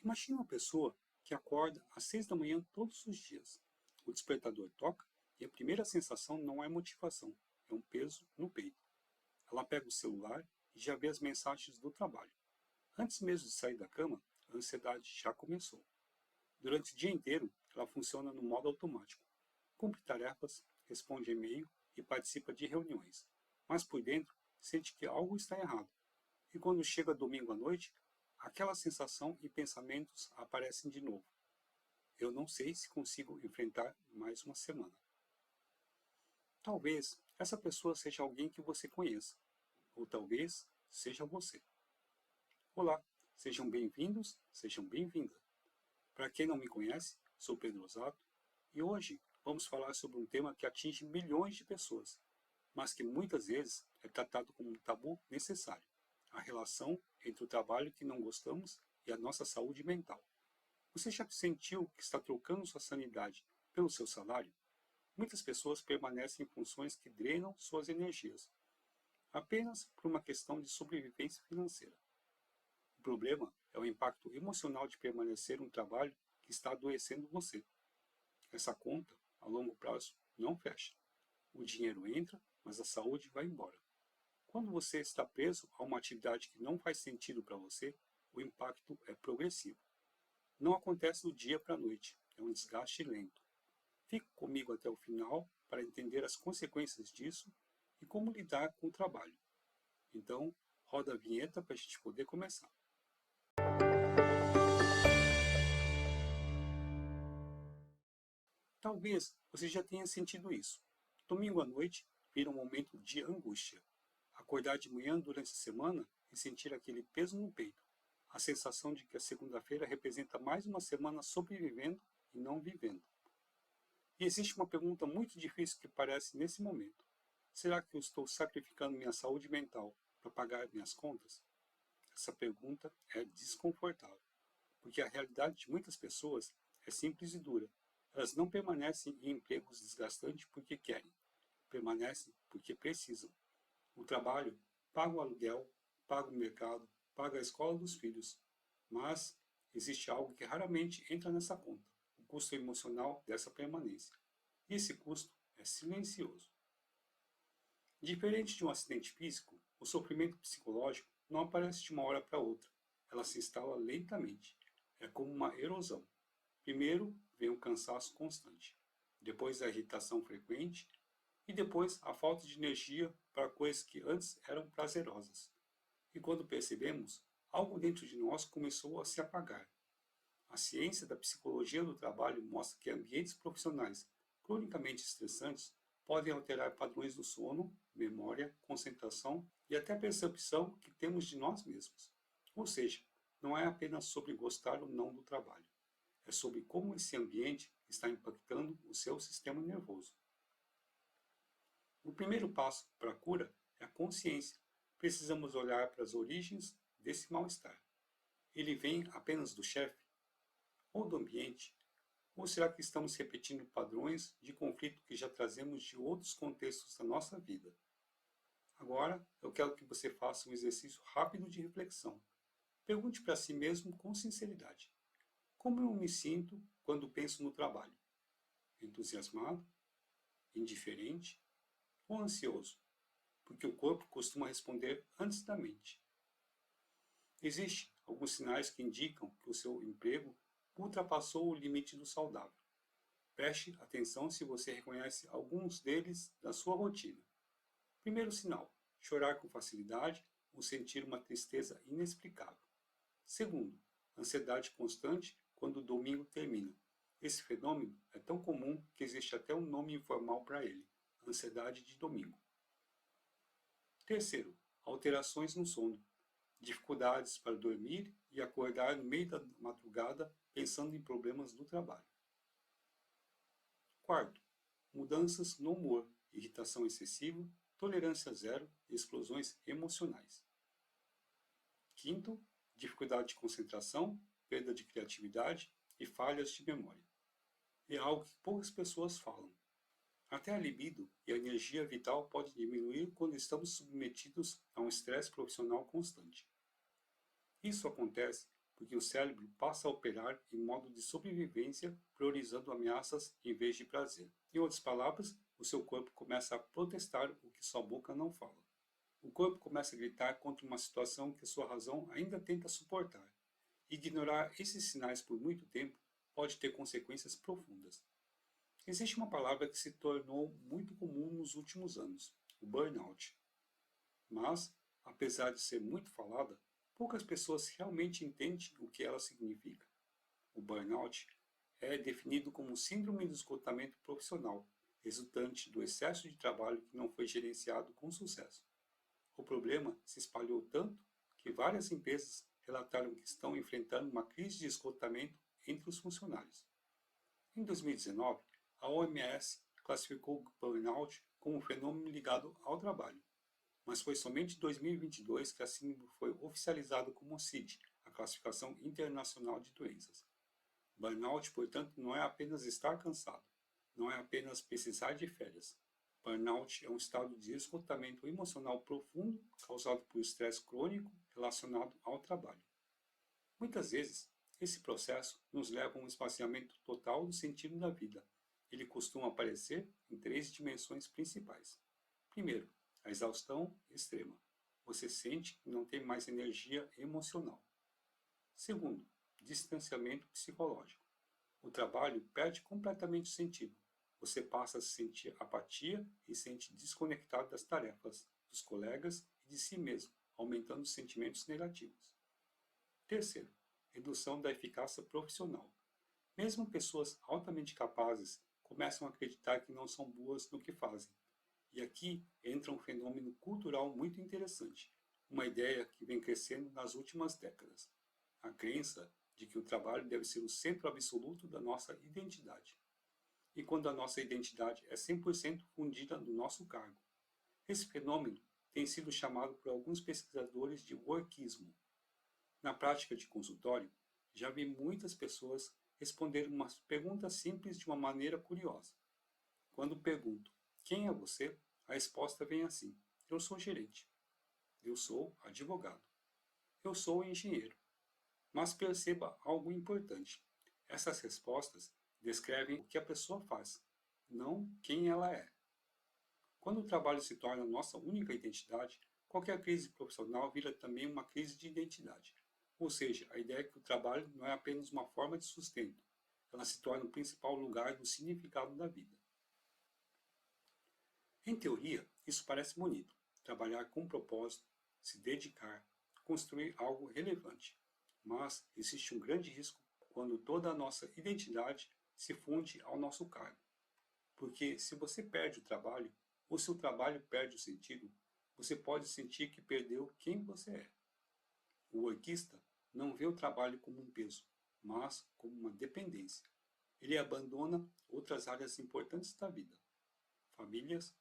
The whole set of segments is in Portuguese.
Imagine uma pessoa que acorda às 6 da manhã todos os dias. O despertador toca e a primeira sensação não é motivação, é um peso no peito. Ela pega o celular e já vê as mensagens do trabalho. Antes mesmo de sair da cama, a ansiedade já começou. Durante o dia inteiro, ela funciona no modo automático. Cumpre tarefas, responde e-mail e participa de reuniões. Mas por dentro, sente que algo está errado. E quando chega domingo à noite, aquela sensação e pensamentos aparecem de novo. Eu não sei se consigo enfrentar mais uma semana. Talvez essa pessoa seja alguém que você conheça, ou talvez seja você. Olá, sejam bem-vindos, sejam bem-vindas. Para quem não me conhece, sou Pedro Osato e hoje vamos falar sobre um tema que atinge milhões de pessoas, mas que muitas vezes é tratado como um tabu necessário: a relação entre o trabalho que não gostamos e a nossa saúde mental. Você já sentiu que está trocando sua sanidade pelo seu salário? Muitas pessoas permanecem em funções que drenam suas energias, apenas por uma questão de sobrevivência financeira. O problema é o impacto emocional de permanecer em um trabalho que está adoecendo você. Essa conta, a longo prazo, não fecha. O dinheiro entra, mas a saúde vai embora. Quando você está preso a uma atividade que não faz sentido para você, o impacto é progressivo. Não acontece do dia para a noite, é um desgaste lento. Fique comigo até o final para entender as consequências disso e como lidar com o trabalho. Então, roda a vinheta para a gente poder começar. Talvez você já tenha sentido isso. Domingo à noite vira um momento de angústia. Acordar de manhã durante a semana e sentir aquele peso no peito. A sensação de que a segunda-feira representa mais uma semana sobrevivendo e não vivendo. E existe uma pergunta muito difícil que aparece nesse momento. Será que eu estou sacrificando minha saúde mental para pagar minhas contas? Essa pergunta é desconfortável, porque a realidade de muitas pessoas é simples e dura. Elas não permanecem em empregos desgastantes porque querem, permanecem porque precisam. O trabalho paga o aluguel, paga o mercado, paga a escola dos filhos. Mas existe algo que raramente entra nessa conta: o custo emocional dessa permanência. E esse custo é silencioso. Diferente de um acidente físico, o sofrimento psicológico não aparece de uma hora para outra. Ela se instala lentamente. É como uma erosão. Primeiro vem o cansaço constante, depois a irritação frequente e depois a falta de energia para coisas que antes eram prazerosas. E quando percebemos, algo dentro de nós começou a se apagar. A ciência da psicologia do trabalho mostra que ambientes profissionais cronicamente estressantes podem alterar padrões do sono, memória, concentração e até a percepção que temos de nós mesmos. Ou seja, não é apenas sobre gostar ou não do trabalho, é sobre como esse ambiente está impactando o seu sistema nervoso. O primeiro passo para a cura é a consciência. Precisamos olhar para as origens desse mal-estar. Ele vem apenas do chefe? Ou do ambiente? Ou será que estamos repetindo padrões de conflito que já trazemos de outros contextos da nossa vida? Agora, eu quero que você faça um exercício rápido de reflexão. Pergunte para si mesmo com sinceridade: como eu me sinto quando penso no trabalho? Entusiasmado? Indiferente? Ou ansioso? Porque o corpo costuma responder antes da mente. Existem alguns sinais que indicam que o seu emprego ultrapassou o limite do saudável. Preste atenção se você reconhece alguns deles na sua rotina. Primeiro sinal: chorar com facilidade ou sentir uma tristeza inexplicável. Segundo, ansiedade constante quando o domingo termina. Esse fenômeno é tão comum que existe até um nome informal para ele: ansiedade de domingo. Terceiro, alterações no sono. Dificuldades para dormir e acordar no meio da madrugada pensando em problemas do trabalho. Quarto, mudanças no humor, irritação excessiva, tolerância zero e explosões emocionais. Quinto, dificuldade de concentração, perda de criatividade e falhas de memória. É algo que poucas pessoas falam. Até a libido e a energia vital podem diminuir quando estamos submetidos a um estresse profissional constante. Isso acontece porque o cérebro passa a operar em modo de sobrevivência, priorizando ameaças em vez de prazer. Em outras palavras, o seu corpo começa a protestar o que sua boca não fala. O corpo começa a gritar contra uma situação que sua razão ainda tenta suportar. Ignorar esses sinais por muito tempo pode ter consequências profundas. Existe uma palavra que se tornou muito comum nos últimos anos, o burnout. Mas, apesar de ser muito falada, poucas pessoas realmente entendem o que ela significa. O burnout é definido como síndrome de esgotamento profissional, resultante do excesso de trabalho que não foi gerenciado com sucesso. O problema se espalhou tanto que várias empresas relataram que estão enfrentando uma crise de esgotamento entre os funcionários. Em 2019, a OMS classificou o burnout como um fenômeno ligado ao trabalho, mas foi somente em 2022 que a síndrome foi oficializada como CID, a Classificação Internacional de Doenças. Burnout, portanto, não é apenas estar cansado, não é apenas precisar de férias. Burnout é um estado de esgotamento emocional profundo causado por estresse crônico relacionado ao trabalho. Muitas vezes, esse processo nos leva a um esvaziamento total do sentido da vida. Ele costuma aparecer em 3 dimensões principais. Primeiro, a exaustão extrema. Você sente que não tem mais energia emocional. Segundo, distanciamento psicológico. O trabalho perde completamente o sentido. Você passa a sentir apatia e se sente desconectado das tarefas, dos colegas e de si mesmo, aumentando os sentimentos negativos. Terceiro, redução da eficácia profissional. Mesmo pessoas altamente capazes começam a acreditar que não são boas no que fazem. E aqui entra um fenômeno cultural muito interessante, uma ideia que vem crescendo nas últimas décadas. A crença de que o trabalho deve ser o centro absoluto da nossa identidade. E quando a nossa identidade é 100% fundida no nosso cargo. Esse fenômeno tem sido chamado por alguns pesquisadores de workismo. Na prática de consultório, já vi muitas pessoas responder uma pergunta simples de uma maneira curiosa. Quando pergunto, quem é você? A resposta vem assim, eu sou gerente. Eu sou advogado. Eu sou engenheiro. Mas perceba algo importante. Essas respostas descrevem o que a pessoa faz, não quem ela é. Quando o trabalho se torna nossa única identidade, qualquer crise profissional vira também uma crise de identidade. Ou seja, a ideia é que o trabalho não é apenas uma forma de sustento, ela se torna o principal lugar do significado da vida. Em teoria, isso parece bonito, trabalhar com propósito, se dedicar, construir algo relevante. Mas existe um grande risco quando toda a nossa identidade se funde ao nosso cargo. Porque se você perde o trabalho, ou se o trabalho perde o sentido, você pode sentir que perdeu quem você é. O workista não vê o trabalho como um peso, mas como uma dependência. Ele abandona outras áreas importantes da vida. Famílias,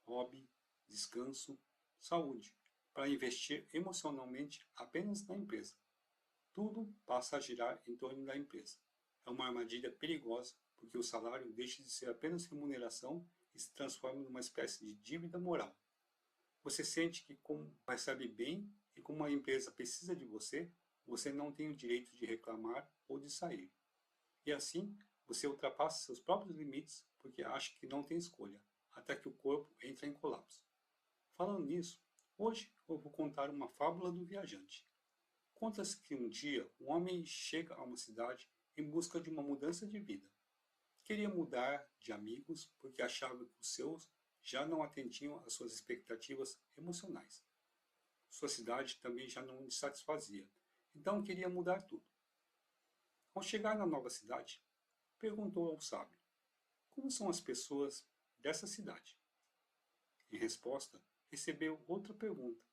hobby, descanso, saúde, para investir emocionalmente apenas na empresa. Tudo passa a girar em torno da empresa. É uma armadilha perigosa, porque o salário deixa de ser apenas remuneração e se transforma numa espécie de dívida moral. Você sente que, como recebe bem e como a empresa precisa de você, você não tem o direito de reclamar ou de sair. E assim, você ultrapassa seus próprios limites porque acha que não tem escolha, até que o corpo entra em colapso. Falando nisso, hoje eu vou contar uma fábula do viajante. Conta-se que um dia um homem chega a uma cidade em busca de uma mudança de vida. Queria mudar de amigos porque achava que os seus já não atendiam às suas expectativas emocionais. Sua cidade também já não lhe satisfazia, então queria mudar tudo. Ao chegar na nova cidade, perguntou ao sábio, como são as pessoas dessa cidade? Em resposta, recebeu outra pergunta,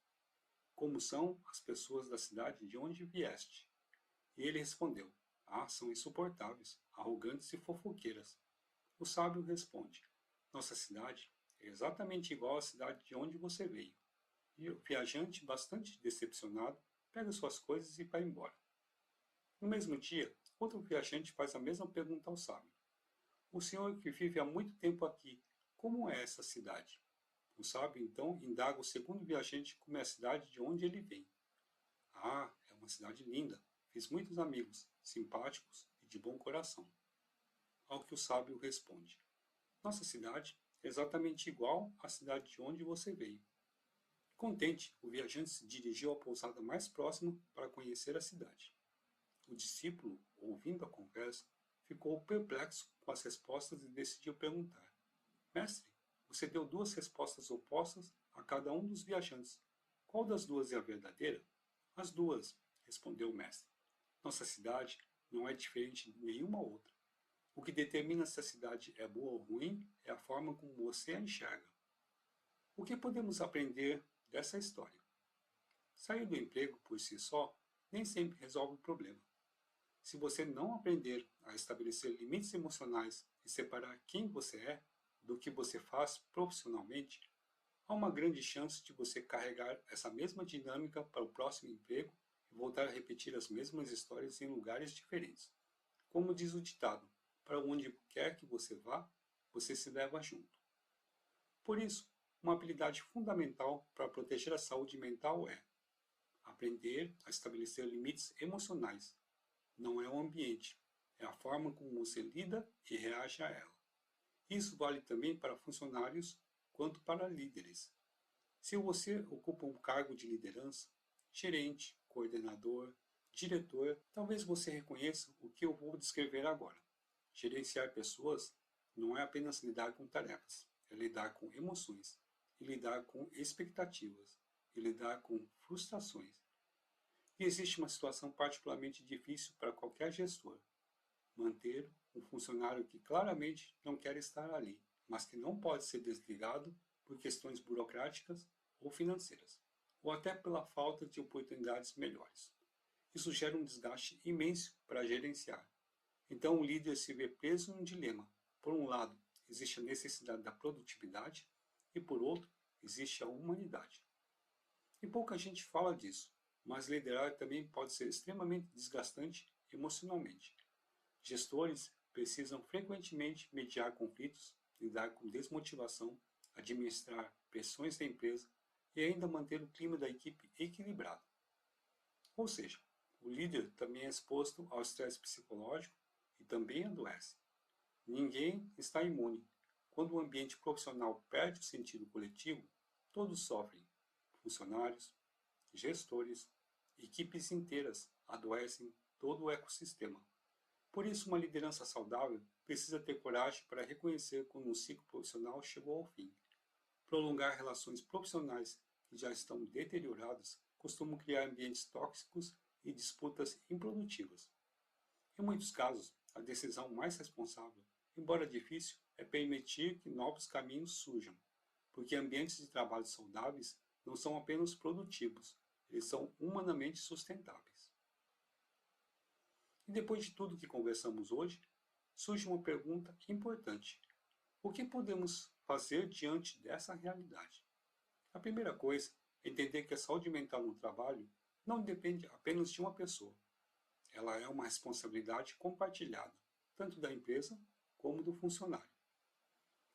como são as pessoas da cidade de onde vieste? E ele respondeu, são insuportáveis, arrogantes e fofoqueiras. O sábio responde, nossa cidade é exatamente igual à cidade de onde você veio. E o viajante, bastante decepcionado, pega suas coisas e vai embora. No mesmo dia, outro viajante faz a mesma pergunta ao sábio. O senhor que vive há muito tempo aqui, como é essa cidade? O sábio então indaga o segundo viajante como é a cidade de onde ele vem. É uma cidade linda. fiz muitos amigos, simpáticos e de bom coração. Ao que o sábio responde: nossa cidade é exatamente igual à cidade de onde você veio. Contente, o viajante se dirigiu à pousada mais próxima para conhecer a cidade. O discípulo, ouvindo a conversa, ficou perplexo com as respostas e decidiu perguntar: mestre, você deu duas respostas opostas a cada um dos viajantes. Qual das duas é a verdadeira? As duas, respondeu o mestre. Nossa cidade não é diferente de nenhuma outra. O que determina se a cidade é boa ou ruim é a forma como você a enxerga. O que podemos aprender dessa história? Sair do emprego por si só nem sempre resolve o problema. Se você não aprender a estabelecer limites emocionais e separar quem você é do que você faz profissionalmente, há uma grande chance de você carregar essa mesma dinâmica para o próximo emprego e voltar a repetir as mesmas histórias em lugares diferentes. Como diz o ditado, para onde quer que você vá, você se leva junto. Por isso, uma habilidade fundamental para proteger a saúde mental é aprender a estabelecer limites emocionais. Não é o ambiente, é a forma como você lida e reage a ela. Isso vale também para funcionários quanto para líderes. Se você ocupa um cargo de liderança, gerente, coordenador, diretor, talvez você reconheça o que eu vou descrever agora. Gerenciar pessoas não é apenas lidar com tarefas, é lidar com emoções, e lidar com expectativas, e lidar com frustrações. E existe uma situação particularmente difícil para qualquer gestor: manter um funcionário que claramente não quer estar ali, mas que não pode ser desligado por questões burocráticas ou financeiras, ou até pela falta de oportunidades melhores. Isso gera um desgaste imenso para gerenciar. Então o líder se vê preso em um dilema. Por um lado, existe a necessidade da produtividade e, por outro, existe a humanidade. E pouca gente fala disso, mas liderar também pode ser extremamente desgastante emocionalmente. Gestores precisam frequentemente mediar conflitos, lidar com desmotivação, administrar pressões da empresa e ainda manter o clima da equipe equilibrado. Ou seja, o líder também é exposto ao estresse psicológico e também adoece. Ninguém está imune. Quando o ambiente profissional perde o sentido coletivo, todos sofrem. Funcionários, gestores, equipes inteiras adoecem todo o ecossistema. Por isso, uma liderança saudável precisa ter coragem para reconhecer quando um ciclo profissional chegou ao fim. Prolongar relações profissionais que já estão deterioradas costumam criar ambientes tóxicos e disputas improdutivas. Em muitos casos, a decisão mais responsável, embora difícil, é permitir que novos caminhos surjam, porque ambientes de trabalho saudáveis não são apenas produtivos, eles são humanamente sustentáveis. E depois de tudo que conversamos hoje, surge uma pergunta importante: o que podemos fazer diante dessa realidade? A primeira coisa é entender que a saúde mental no trabalho não depende apenas de uma pessoa. Ela é uma responsabilidade compartilhada, tanto da empresa como do funcionário.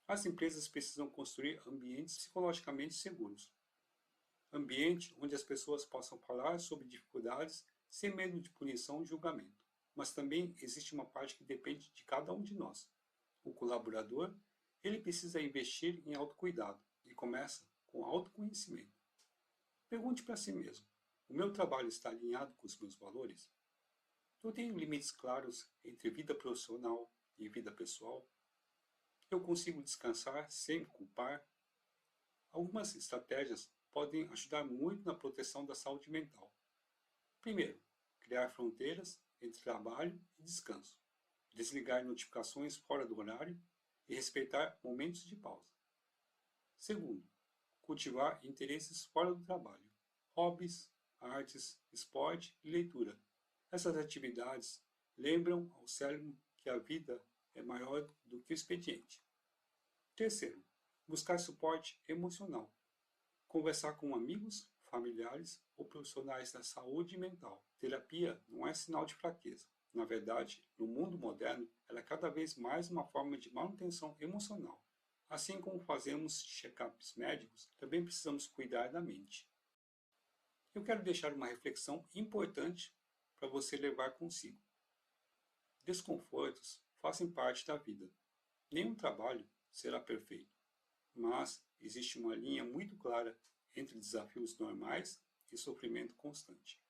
As empresas precisam construir ambientes psicologicamente seguros. Ambiente onde as pessoas possam falar sobre dificuldades sem medo de punição e julgamento. Mas também existe uma parte que depende de cada um de nós. O colaborador, ele precisa investir em autocuidado e começa com autoconhecimento. Pergunte para si mesmo: o meu trabalho está alinhado com os meus valores? Eu tenho limites claros entre vida profissional e vida pessoal? Eu consigo descansar sem me culpar? Algumas estratégias podem ajudar muito na proteção da saúde mental. Primeiro, criar fronteiras entre trabalho e descanso. Desligar notificações fora do horário e respeitar momentos de pausa. Segundo, cultivar interesses fora do trabalho. Hobbies, artes, esporte e leitura. Essas atividades lembram ao cérebro que a vida é maior do que o expediente. Terceiro, buscar suporte emocional. Conversar com amigos, familiares ou profissionais da saúde mental. Terapia não é sinal de fraqueza. Na verdade, no mundo moderno, ela é cada vez mais uma forma de manutenção emocional. Assim como fazemos check-ups médicos, também precisamos cuidar da mente. Eu quero deixar uma reflexão importante para você levar consigo. Desconfortos fazem parte da vida. Nenhum trabalho será perfeito, mas existe uma linha muito clara entre desafios normais e sofrimento constante.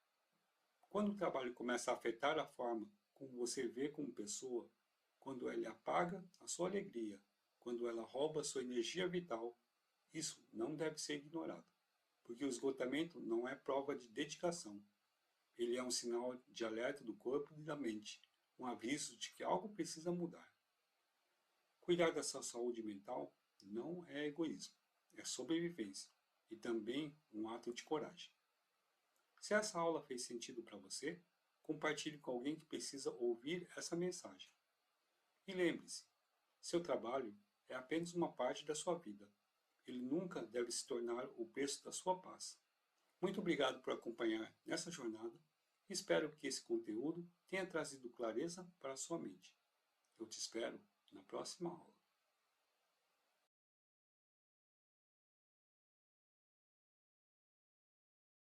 Quando o trabalho começa a afetar a forma como você vê como pessoa, quando ele apaga a sua alegria, quando ela rouba a sua energia vital, isso não deve ser ignorado, porque o esgotamento não é prova de dedicação. Ele é um sinal de alerta do corpo e da mente, um aviso de que algo precisa mudar. Cuidar da sua saúde mental não é egoísmo, é sobrevivência e também um ato de coragem. Se essa aula fez sentido para você, compartilhe com alguém que precisa ouvir essa mensagem. E lembre-se, seu trabalho é apenas uma parte da sua vida. Ele nunca deve se tornar o preço da sua paz. Muito obrigado por acompanhar nessa jornada e espero que esse conteúdo tenha trazido clareza para a sua mente. Eu te espero na próxima aula.